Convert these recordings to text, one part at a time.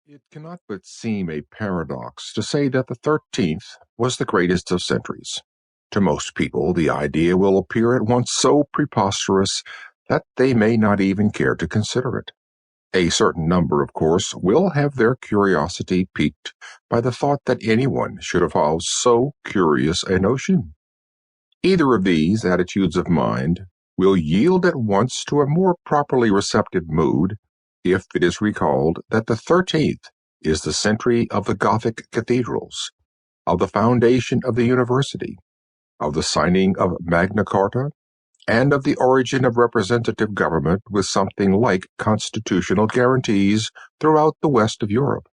It cannot but seem a paradox to say that the 13th was the greatest of centuries. To most people, the idea will appear at once so preposterous that they may not even care to consider it. A certain number, of course, will have their curiosity piqued by the thought that anyone should evolve so curious a notion. Either of these attitudes of mind will yield at once to a more properly receptive mood if it is recalled that the 13th is the century of the Gothic cathedrals, of the foundation of the university, of the signing of Magna Carta, and of the origin of representative government with something like constitutional guarantees throughout the west of Europe.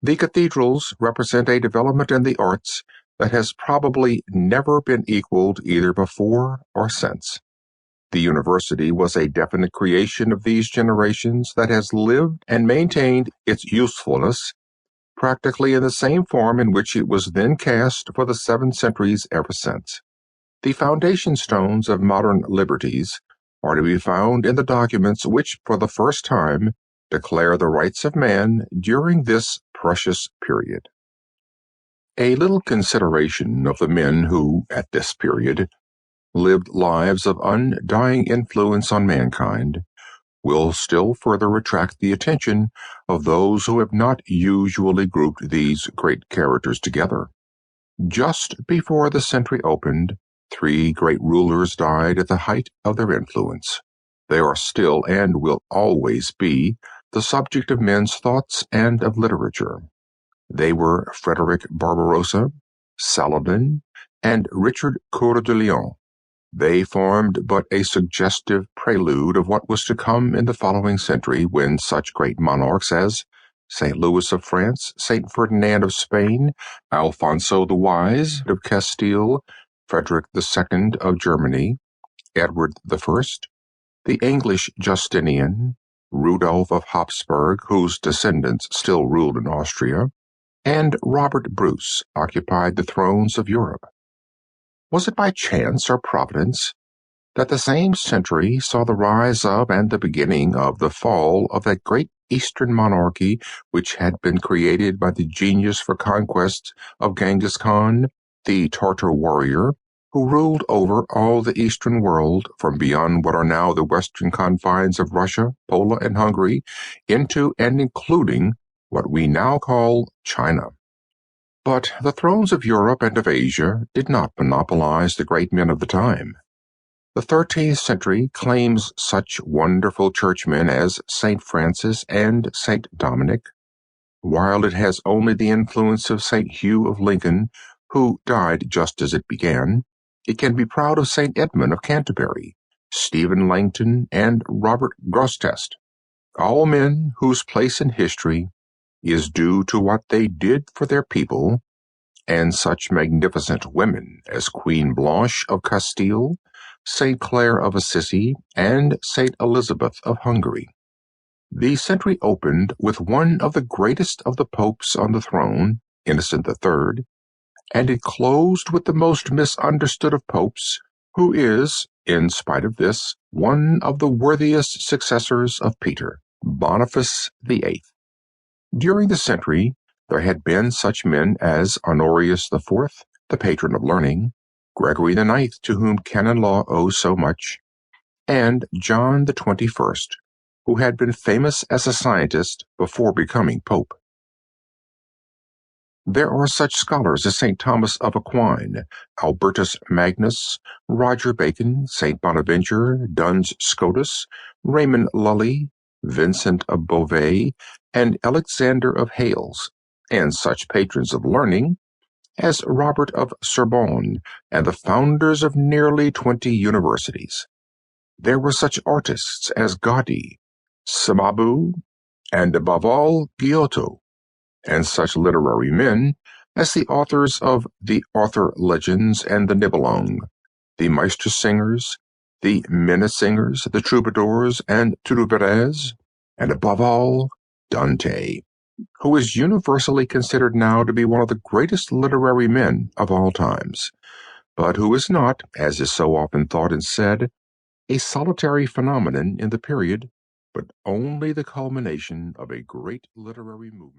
The cathedrals represent a development in the arts that has probably never been equaled either before or since. The university was a definite creation of these generations that has lived and maintained its usefulness practically in the same form in which it was then cast for the 7 centuries ever since. The foundation stones of modern liberties are to be found in the documents which, for the first time, declare the rights of man during this precious period. A little consideration of the men who, at this period, lived lives of undying influence on mankind will still further attract the attention of those who have not usually grouped these great characters together. Just before the century opened, 3 great rulers died at the height of their influence. They are still and will always be the subject of men's thoughts and of literature. They were Frederick Barbarossa, Saladin, and Richard Coeur de Lion. They formed but a suggestive prelude of what was to come in the following century, when such great monarchs as St. Louis of France, St. Ferdinand of Spain, Alfonso the Wise of Castile, Frederick II of Germany, Edward I, the English Justinian, Rudolph of Habsburg, whose descendants still ruled in Austria, and Robert Bruce occupied the thrones of Europe. Was it by chance or providence that the same century saw the rise of and the beginning of the fall of that great Eastern monarchy which had been created by the genius for conquest of Genghis Khan, the Tartar warrior, who ruled over all the Eastern world from beyond what are now the western confines of Russia, Poland, and Hungary, into and including what we now call China? But the thrones of Europe and of Asia did not monopolize the great men of the time. The 13th century claims such wonderful churchmen as St. Francis and St. Dominic, while it has only the influence of St. Hugh of Lincoln, who died just as it began. It can be proud of St. Edmund of Canterbury, Stephen Langton, and Robert Grosseteste, all men whose place in history is due to what they did for their people, and such magnificent women as Queen Blanche of Castile, St. Clare of Assisi, and St. Elizabeth of Hungary. The century opened with one of the greatest of the popes on the throne, Innocent III, and it closed with the most misunderstood of popes, who is, in spite of this, one of the worthiest successors of Peter, Boniface VIII. During the century, there had been such men as Honorius IV, the patron of learning, Gregory IX, to whom canon law owes so much, and John the 21st, who had been famous as a scientist before becoming pope. There are such scholars as St. Thomas of Aquin, Albertus Magnus, Roger Bacon, St. Bonaventure, Duns Scotus, Raymond Lully, Vincent of Beauvais, and Alexander of Hales, and such patrons of learning as Robert of Sorbonne and the founders of nearly 20 universities. There were such artists as Gaudi, Cimabue, and above all Giotto, and such literary men as the authors of the Arthur Legends and the Nibelung, the Meistersingers, the Minnesingers, the Troubadours, and Trouveres, and above all, Dante, who is universally considered now to be one of the greatest literary men of all times, but who is not, as is so often thought and said, a solitary phenomenon in the period, but only the culmination of a great literary movement.